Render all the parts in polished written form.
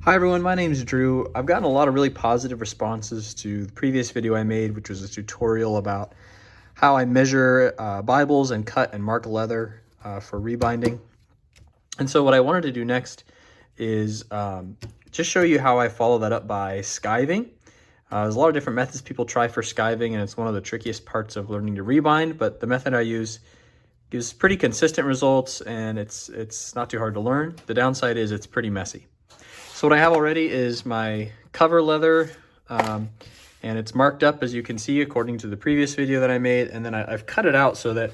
Hi everyone, my name is Drew. I've gotten a lot of really positive responses to the previous video I made, which was a tutorial about how I measure Bibles and cut and mark leather for rebinding. And so what I wanted to do next is just show you how I follow that up by skiving. There's a lot of different methods people try for skiving, and it's one of the trickiest parts of learning to rebind, but the method I use gives pretty consistent results, and it's not too hard to learn. The downside is it's pretty messy. So what I have already is my cover leather, and it's marked up, as you can see, according to the previous video that I made. And then I've cut it out so that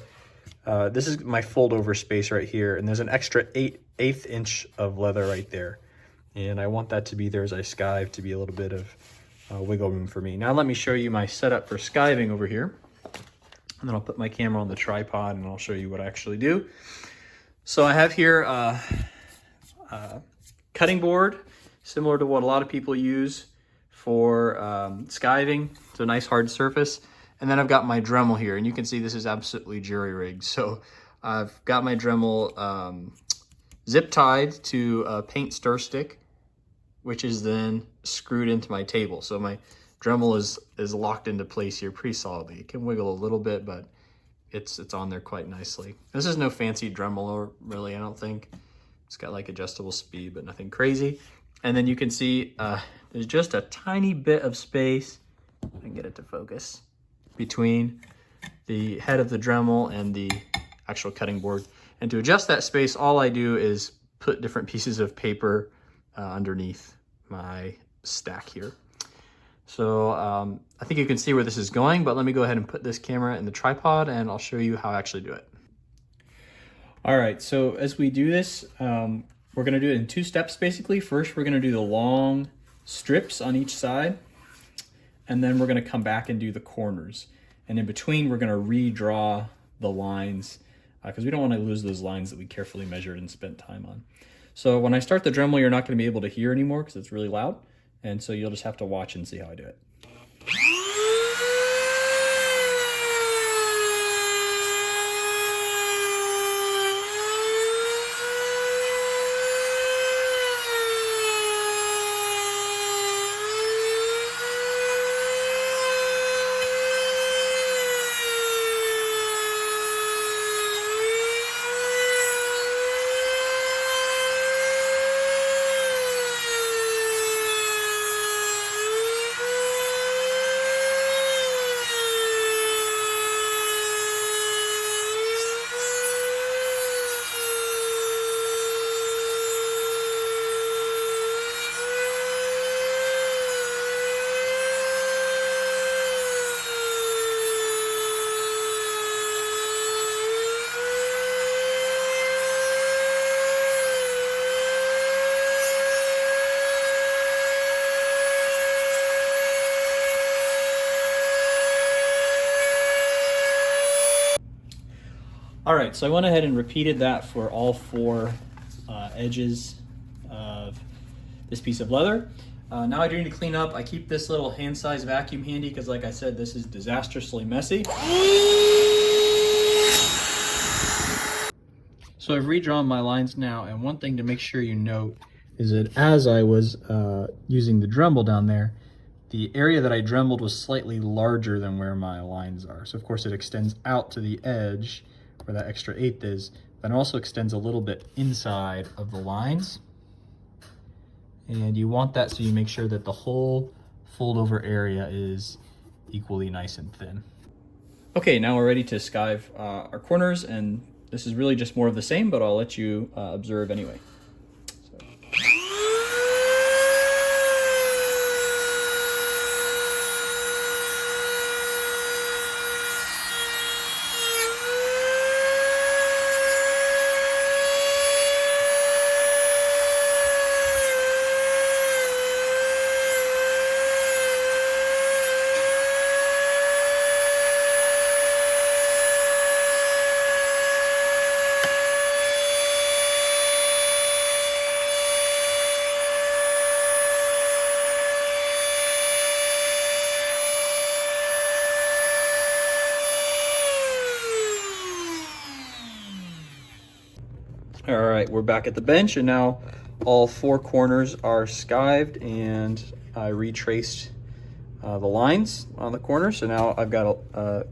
this is my fold over space right here. And there's an extra 1/8 inch of leather right there. And I want that to be there as I skive, to be a little bit of wiggle room for me. Now let me show you my setup for skiving over here. And then I'll put my camera on the tripod and I'll show you what I actually do. So I have here cutting board, similar to what a lot of people use for skiving. It's a nice hard surface. And then I've got my Dremel here, and you can see this is absolutely jury-rigged. So I've got my Dremel zip tied to a paint stir stick, which is then screwed into my table. So my Dremel is locked into place here pretty solidly. It can wiggle a little bit, but it's on there quite nicely. This is no fancy Dremel, really, I don't think. It's got like adjustable speed, but nothing crazy. And then you can see there's just a tiny bit of space, I can get it to focus, between the head of the Dremel and the actual cutting board. And to adjust that space, all I do is put different pieces of paper underneath my stack here. So I think you can see where this is going, but let me go ahead and put this camera in the tripod and I'll show you how I actually do it. All right, so as we do this, we're gonna do it in 2 steps basically. First, we're gonna do the long strips on each side, and then we're gonna come back and do the corners. And in between, we're gonna redraw the lines because we don't wanna lose those lines that we carefully measured and spent time on. So when I start the Dremel, you're not gonna be able to hear anymore because it's really loud. And so you'll just have to watch and see how I do it. All right, so I went ahead and repeated that for all 4 edges of this piece of leather. Now I do need to clean up. I keep this little hand-sized vacuum handy because, like I said, this is disastrously messy. So I've redrawn my lines now, and one thing to make sure you note is that as I was using the Dremel down there, the area that I Dremeled was slightly larger than where my lines are. So of course it extends out to the edge where that extra 1/8 is, but it also extends a little bit inside of the lines. And you want that so you make sure that the whole fold over area is equally nice and thin. Okay, now we're ready to skive our corners, and this is really just more of the same, but I'll let you observe anyway. All right, we're back at the bench, and now all 4 corners are skived, and I retraced the lines on the corner. So now I've got a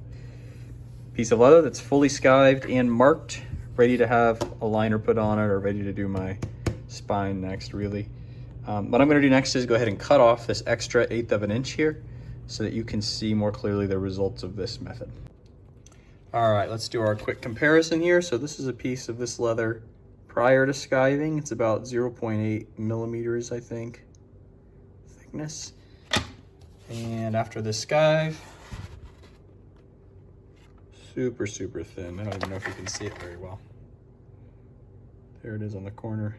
piece of leather that's fully skived and marked, ready to have a liner put on it, or ready to do my spine next, really. What I'm gonna do next is go ahead and cut off this extra 1/8 of an inch here so that you can see more clearly the results of this method. All right, let's do our quick comparison here. So this is a piece of this leather prior to skiving. It's about 0.8 millimeters, I think, thickness. And after the skive, super, super thin. I don't even know if you can see it very well. There it is on the corner.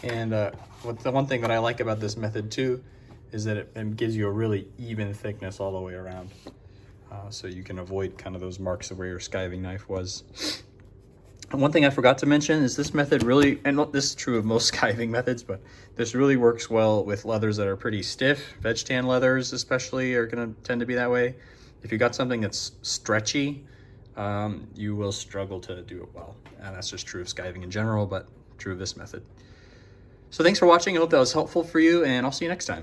And the one thing that I like about this method too is that it gives you a really even thickness all the way around. So you can avoid kind of those marks of where your skiving knife was. And one thing I forgot to mention is this method really, and this is true of most skiving methods, but this really works well with leathers that are pretty stiff. Veg tan leathers especially are gonna tend to be that way. If you got something that's stretchy, you will struggle to do it well. And that's just true of skiving in general, but true of this method. So thanks for watching. I hope that was helpful for you, and I'll see you next time.